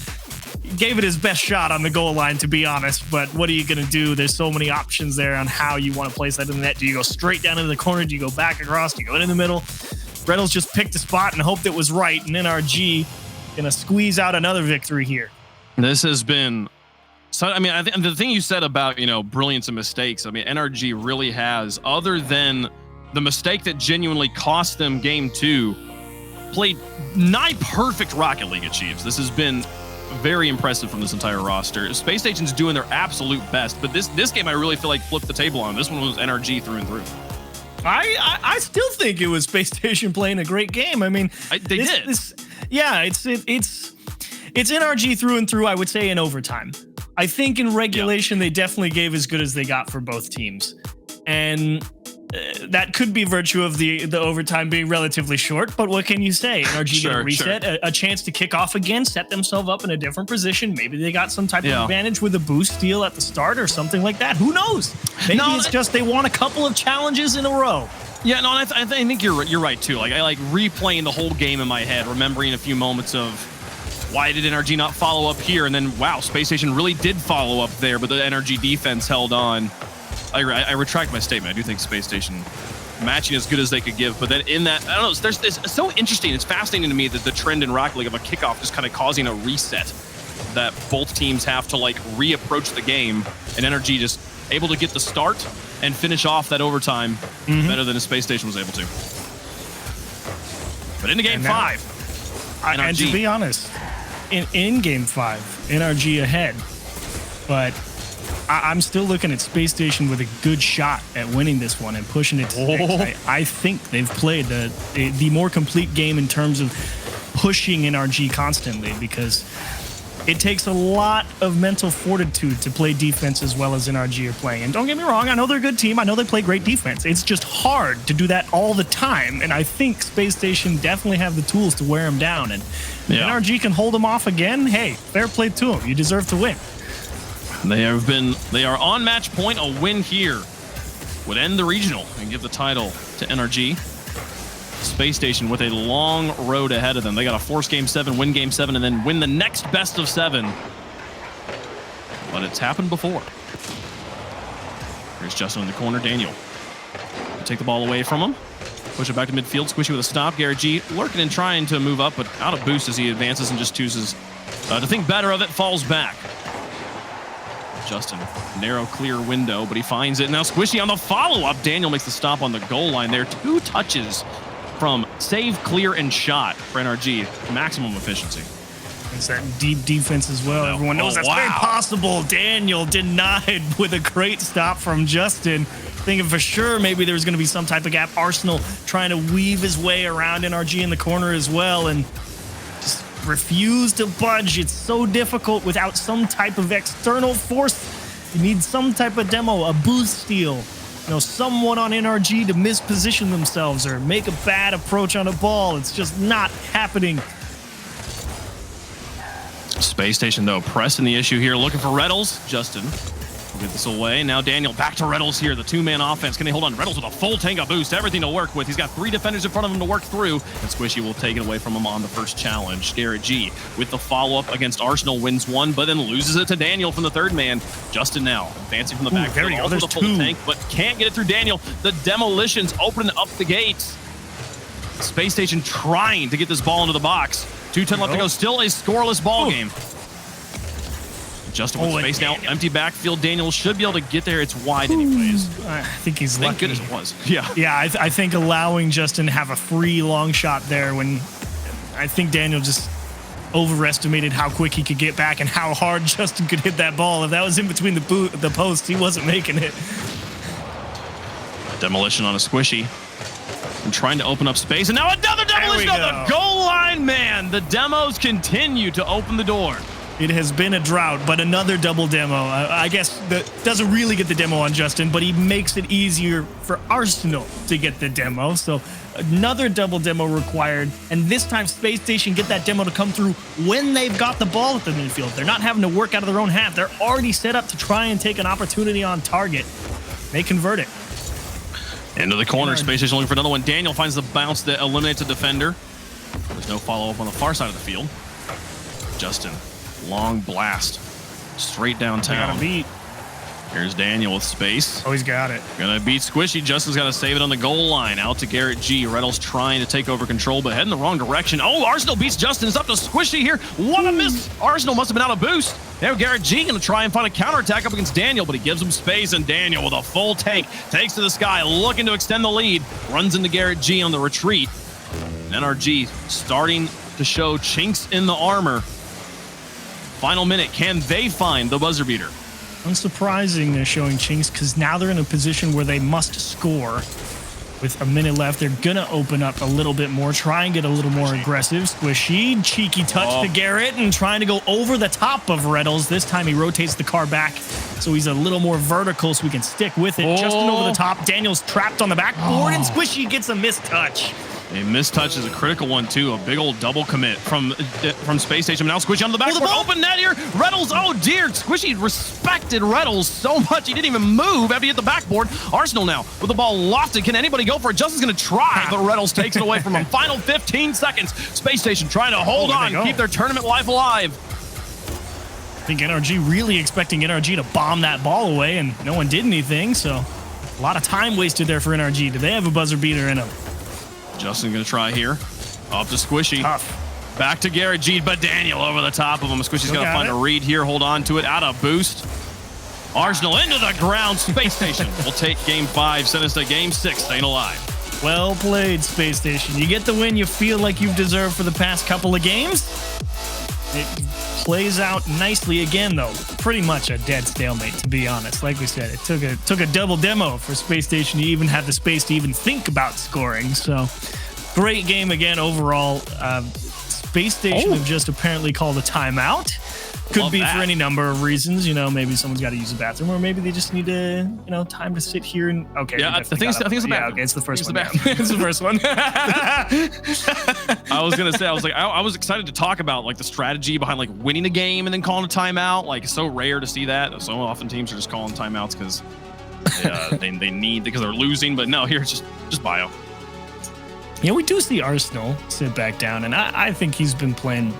gave it his best shot on the goal line, to be honest. But what are you going to do? There's so many options there on how you want to place that in the net. Do you go straight down into the corner? Do you go back across? Do you go in the middle? Reynolds just picked a spot and hoped it was right, and NRG going to squeeze out another victory here. This has been, so I mean, I think the thing you said about, you know, brilliance and mistakes, I mean, NRG really has, other than the mistake that genuinely cost them game 2, played nigh perfect Rocket League achieves. This has been very impressive from this entire roster. Space Station's doing their absolute best, but this game I really feel like flipped the table on. This one was NRG through and through. I still think it was Space Station playing a great game. I mean, they did. It's NRG through and through, I would say, in overtime. I think in regulation, they definitely gave as good as they got for both teams. And that could be virtue of the overtime being relatively short, but what can you say? NRG get a reset, a chance to kick off again, set themselves up in a different position. Maybe they got some type of advantage with a boost steal at the start or something like that. Who knows? Maybe it's just they won a couple of challenges in a row. Yeah, no, I think you're right too. Like I like replaying the whole game in my head, remembering a few moments of why did NRG not follow up here, and then wow, Space Station really did follow up there, but the NRG defense held on. I retract my statement. I do think Space Station matching as good as they could give, but then in that, I don't know, it's so interesting. It's fascinating to me that the trend in Rocket League of a kickoff just kind of causing a reset, that both teams have to like reapproach the game, and NRG just able to get the start and finish off that overtime better than the Space Station was able to. But into game 5, and to be honest, in game 5, NRG ahead, but I'm still looking at Space Station with a good shot at winning this one and pushing it to 6. I think they've played the more complete game in terms of pushing NRG constantly, because it takes a lot of mental fortitude to play defense as well as NRG are playing. And don't get me wrong, I know they're a good team. I know they play great defense. It's just hard to do that all the time. And I think Space Station definitely have the tools to wear them down. And if NRG can hold them off again, hey, fair play to them. You deserve to win. They are on match point. A win here would end the regional and give the title to NRG. Space Station with a long road ahead of them. They got to force game 7, win game 7, and then win the next best of 7. But it's happened before. Here's Justin in the corner. Daniel. Take the ball away from him. Push it back to midfield. Squishy with a stop. Garrett G lurking and trying to move up, but out of boost as he advances and just chooses to think better of it. Falls back. Justin, narrow, clear window, but he finds it. Now Squishy on the follow-up. Daniel makes the stop on the goal line there. 2 touches from save, clear, and shot for NRG. Maximum efficiency. It's that deep defense as well. Everyone knows that's very possible. Daniel denied with a great stop from Justin. Thinking for sure maybe there's going to be some type of gap. Arsenal trying to weave his way around NRG in the corner as well, and just refuse to budge. It's so difficult without some type of external force. You need some type of demo, a boost steal. You know, someone on NRG to misposition themselves or make a bad approach on a ball. It's just not happening. Space Station, though, pressing the issue here, looking for Reddles. Justin will get this away. Now Daniel back to Reddles here, the 2-man offense. Can they hold on? Reddles with a full tank of boost, everything to work with. He's got 3 defenders in front of him to work through, and Squishy will take it away from him on the first challenge. Garrett G with the follow-up against Arsenal wins 1, but then loses it to Daniel from the 3rd man. Justin now advancing from the back. There we go. There's a full tank, but can't get it through Daniel. The demolitions opening up the gates. Space Station trying to get this ball into the box. 2:10 left to go. Still a scoreless ball game. Justin with space now. Empty backfield. Daniel should be able to get there. It's wide anyways. I think he's lucky. Thank goodness it was. Yeah. Yeah, I think allowing Justin to have a free long shot there when I think Daniel just overestimated how quick he could get back and how hard Justin could hit that ball. If that was in between the posts, he wasn't making it. Demolition on a Squishy. And trying to open up space. And now another demolition on the goal line, man. The demos continue to open the door. It has been a drought, but another double demo. I guess that doesn't really get the demo on Justin, but he makes it easier for Arsenal to get the demo. So another double demo required, and this time Space Station get that demo to come through when they've got the ball at the midfield. They're not having to work out of their own half. They're already set up to try and take an opportunity on target. They convert it. Into the corner, Space Station looking for another one. Daniel finds the bounce that eliminates a defender. There's no follow-up on the far side of the field. Justin. Long blast straight downtown. Got a beat. Here's Daniel with space. Oh, he's got it. Gonna beat Squishy. Justin's got to save it on the goal line. Out to Garrett G. Reynolds trying to take over control, but heading the wrong direction. Oh, Arsenal beats Justin. It's up to Squishy here. What a miss. Arsenal must have been out of boost. Now Garrett G gonna try and find a counterattack up against Daniel, but he gives him space, and Daniel with a full tank takes to the sky, looking to extend the lead. Runs into Garrett G on the retreat. NRG starting to show chinks in the armor. Final minute, can they find the buzzer beater? Unsurprising they're showing chinks, because now they're in a position where they must score. With a minute left, they're gonna open up a little bit more, try and get a little more aggressive. Squishy, cheeky touch to Garrett, and trying to go over the top of Reddles. This time he rotates the car back, so he's a little more vertical so we can stick with it. Justin over the top, Daniel's trapped on the backboard, and Squishy gets a missed touch. A missed touch is a critical one, too. A big old double commit from Space Station. Now Squishy on the backboard. Open net here. Reddles, oh dear. Squishy respected Reddles so much he didn't even move after he hit the backboard. Arsenal now with the ball lofted. Can anybody go for it? Justin's going to try, but Reddles takes it away from him. Final 15 seconds. Space Station trying to hold on, keep their tournament life alive. think NRG really expecting NRG to bomb that ball away, and no one did anything, so a lot of time wasted there for NRG. Do they have a buzzer beater in them? Justin gonna try here. Up to Squishy. Tough. Back to Garrett G, but Daniel over the top of him. Squishy's gonna find a read here, hold on to it, out of boost. Arsenal into the ground. Space Station will take game 5, send us to game 6, staying alive. Well played, Space Station. You get the win you feel like you've deserved for the past couple of games. It plays out nicely again, though. Pretty much a dead stalemate, to be honest. Like we said, it took a double demo for Space Station to even have the space to even think about scoring. So, great game again overall. Space Station have just apparently called a timeout. Could be for any number of reasons, you know, maybe someone's got to use the bathroom, or maybe they just need to, you know, time to sit here and yeah, I think it's the bathroom. Yeah, okay, it's the first one. It's the first one. I was gonna say, I was excited to talk about like the strategy behind like winning a game and then calling a timeout. Like, it's so rare to see that. So often teams are just calling timeouts because they need, because they're losing. But no, here it's just bio. Yeah, we do see Arsenal sit back down, and I think he's been playing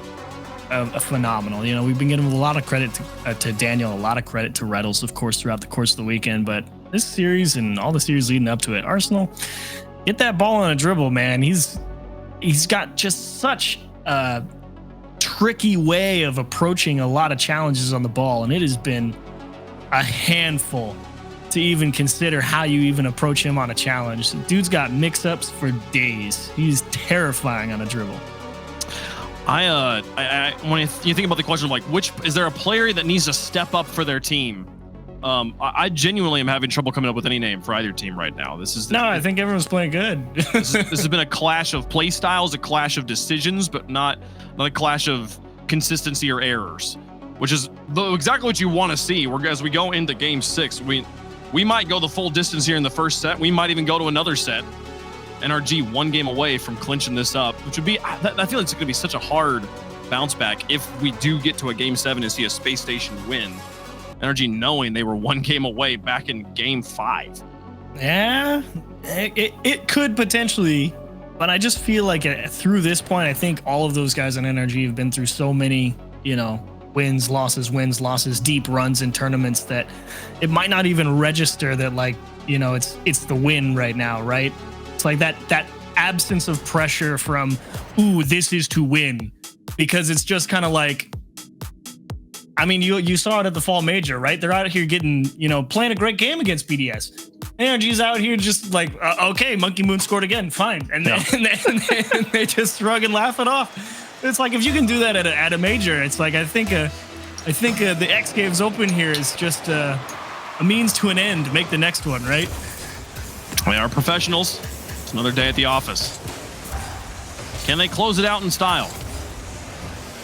a phenomenal. You know, we've been giving a lot of credit to Daniel, a lot of credit to Reddles, of course, throughout the course of the weekend. But this series and all the series leading up to it, Arsenal, get that ball on a dribble, man. He's got just such a tricky way of approaching a lot of challenges on the ball, and it has been a handful to even consider how you even approach him on a challenge. The dude's got mix-ups for days. He's terrifying on a dribble. When you think about the question of like, which is there a player that needs to step up for their team? I genuinely am having trouble coming up with any name for either team right now. I think everyone's playing good. this has been a clash of play styles, a clash of decisions, but not a clash of consistency or errors, which is exactly what you want to see. As we go into game 6, we might go the full distance here in the first set. We might even go to another set. NRG 1 game away from clinching this up, which would be, I feel like it's going to be such a hard bounce back if we do get to a game 7 and see a Space Station win. NRG knowing they were 1 game away back in game 5. Yeah, it could potentially, but I just feel like through this point, I think all of those guys on NRG have been through so many, you know, wins, losses, deep runs in tournaments that it might not even register that, like, you know, it's the win right now, right? It's like that absence of pressure from, ooh, this is to win, because it's just kind of like, I mean, you saw it at the fall major, right? They're out here getting, you know, playing a great game against BDS. NRG's out here just like, okay, Monkey Moon scored again, fine, and they just shrug and laugh it off. It's like, if you can do that at a major, it's like, I think the X Games Open here is just a means to an end to make the next one, right? They are professionals. It's another day at the office. Can they close it out in style?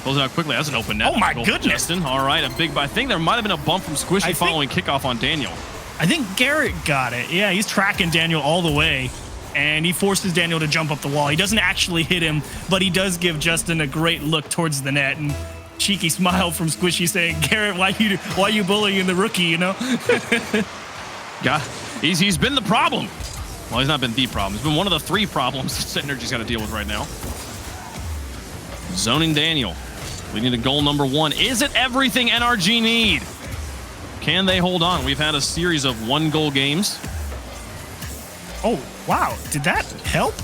Close it out quickly. That's an open net. Oh my goodness. Justin. All right, I think there might have been a bump from Squishy following kickoff on Daniel. I think Garrett got it. Yeah, he's tracking Daniel all the way, and he forces Daniel to jump up the wall. He doesn't actually hit him, but he does give Justin a great look towards the net, and cheeky smile from Squishy saying, Garrett, why you bullying the rookie, you know? Yeah, he's been the problem. Well, he's not been the problem. He's been one of the 3 problems that Energy's got to deal with right now. Zoning Daniel. We need a goal number 1. Is it everything NRG need? Can they hold on? We've had a series of 1-goal games. Oh, wow. Did that help?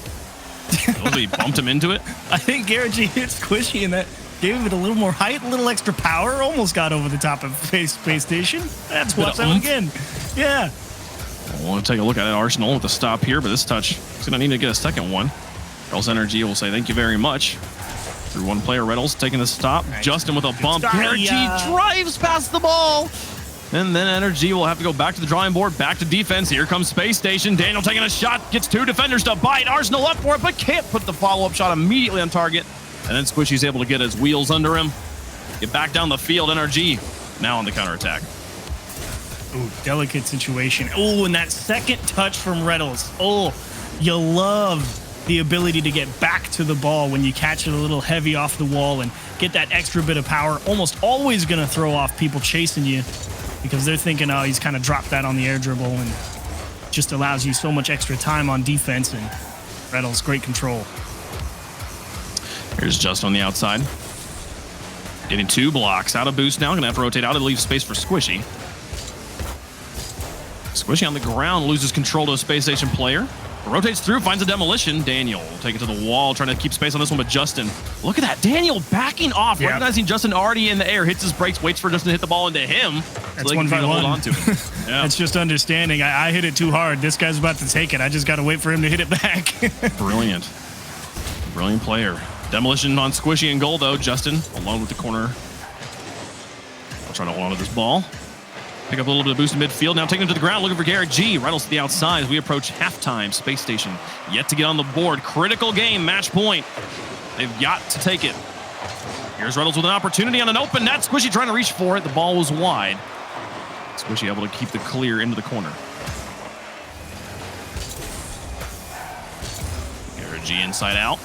He bumped him into it. I think Garrett G hit Squishy, and that gave it a little more height, a little extra power. Almost got over the top of Space Station. That's what's up again. Yeah. I want to take a look at it. Arsenal with the stop here, but this touch is going to need to get a second one. Or else NRG will say thank you very much. Through one player, Reynolds taking the stop. Right. Justin with a bump. NRG drives past the ball. And then NRG will have to go back to the drawing board, back to defense. Here comes Space Station. Daniel taking a shot, gets 2 defenders to bite. Arsenal up for it, but can't put the follow-up shot immediately on target. And then Squishy's able to get his wheels under him. Get back down the field. NRG now on the counterattack. Ooh, delicate situation. Oh, and that second touch from Reddles. Oh, you love the ability to get back to the ball when you catch it a little heavy off the wall and get that extra bit of power. Almost always going to throw off people chasing you because they're thinking, oh, he's kind of dropped that on the air dribble, and just allows you so much extra time on defense. And Reddles, great control. Here's Just on the outside. Getting 2 blocks. Out of boost now. Gonna have to rotate out and leave space for Squishy. Squishy on the ground, loses control to a Space Station player. Rotates through, finds a demolition. Daniel will take it to the wall, trying to keep space on this one, but Justin, look at that. Daniel backing off, recognizing Justin already in the air, hits his brakes, waits for Justin to hit the ball into him. That's so they can try to hold 1v1. on to it. Yeah. That's just understanding. I hit it too hard. This guy's about to take it. I just got to wait for him to hit it back. Brilliant. Brilliant player. Demolition on Squishy and goal, though. Justin alone with the corner. I'll try to hold on to this ball. Pick up a little bit of boost in midfield. Now taking it to the ground, looking for Garrett G. Reynolds to the outside as we approach halftime. Space Station yet to get on the board. Critical game, match point. They've got to take it. Here's Reynolds with an opportunity on an open net. Squishy trying to reach for it. The ball was wide. Squishy able to keep the clear into the corner. Garrett G inside out.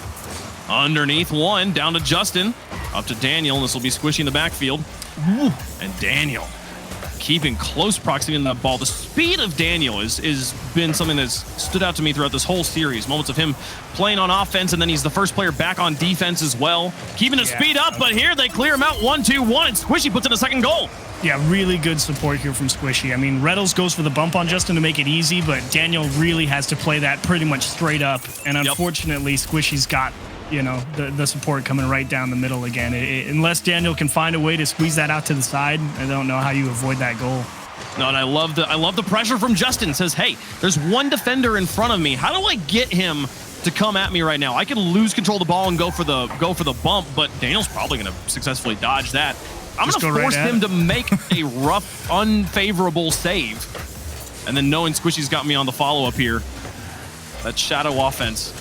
Underneath one, down to Justin. Up to Daniel, and this will be Squishy in the backfield. And Daniel keeping close proximity in that ball. The speed of Daniel is been something that's stood out to me throughout this whole series. Moments of him playing on offense, and then he's the first player back on defense as well. Keeping his speed up, but here they clear him out 1-2-1, and Squishy puts in a second goal. Yeah, really good support here from Squishy. I mean, Reynolds goes for the bump on Justin to make it easy, but Daniel really has to play that pretty much straight up. And unfortunately, Squishy's got, you know, the support coming right down the middle again. Unless Daniel can find a way to squeeze that out to the side, I don't know how you avoid that goal. No, and I love the pressure from Justin. It says, hey, there's one defender in front of me. How do I get him to come at me right now? I can lose control of the ball and go for the bump, but Daniel's probably going to successfully dodge that. I'm going to force him to make a rough, unfavorable save. And then knowing Squishy's got me on the follow-up here, that shadow offense.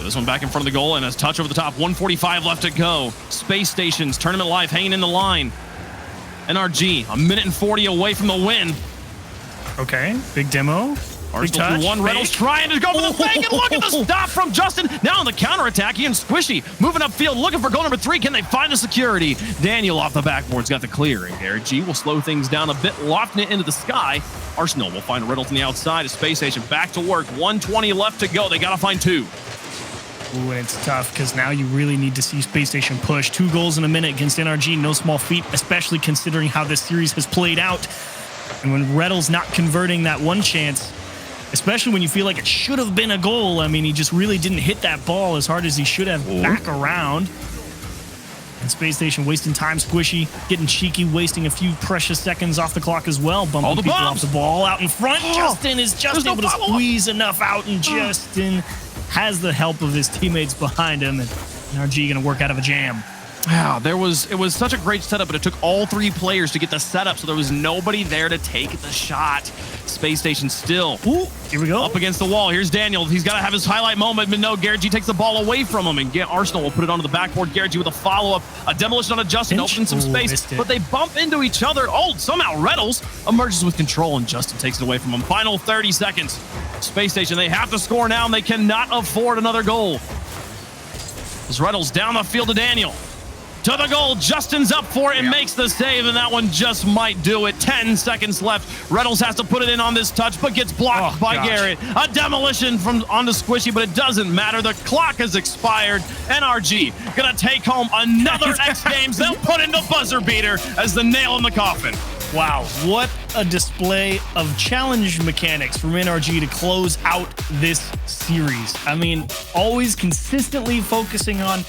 This one back in front of the goal, and a touch over the top. 1:45 left to go. Space Station's Tournament Live hanging in the line. NRG, 1:40 away from the win. Okay, big demo. Arsenal through one. Reynolds trying to go for the fake, and look at the stop from Justin. Now on the counterattack, he and Squishy moving upfield, looking for goal number 3. Can they find the security? Daniel off the backboard's got the clear, and Garrett G will slow things down a bit, lofting it into the sky. Arsenal will find Reynolds on the outside of Space Station. Back to work. 1:20 left to go. They got to find 2. Ooh, and it's tough because now you really need to see Space Station push. 2 goals in a minute against NRG, no small feat, especially considering how this series has played out. And when Reynolds not converting that one chance, especially when you feel like it should have been a goal. I mean, he just really didn't hit that ball as hard as he should have back around. And Space Station wasting time. Squishy getting cheeky, wasting a few precious seconds off the clock as well. Bumping people off the ball out in front. Justin is just able to squeeze enough out, and Justin has the help of his teammates behind him. And NRG going to work out of a jam. Yeah, it was such a great setup, but it took all 3 players to get the setup, so there was nobody there to take the shot. Space Station still here we go. Up against the wall. Here's Daniel. He's got to have his highlight moment, but no, Garrett G takes the ball away from him, and Arsenal will put it onto the backboard. Garrett G with a follow-up, a demolition on a Justin, opens some space, but they bump into each other. Oh, somehow Reynolds emerges with control, and Justin takes it away from him. Final 30 seconds. Space Station, they have to score now, and they cannot afford another goal. As Reynolds down the field to Daniel. To the goal, Justin's up for it and makes the save, and that one just might do it. 10 seconds left. Reynolds has to put it in on this touch, but gets blocked by Garrett. A demolition from onto Squishy, but it doesn't matter. The clock has expired. NRG gonna take home another X Games. They'll put in the buzzer beater as the nail in the coffin. Wow, what a display of challenge mechanics from NRG to close out this series. I mean, always consistently focusing on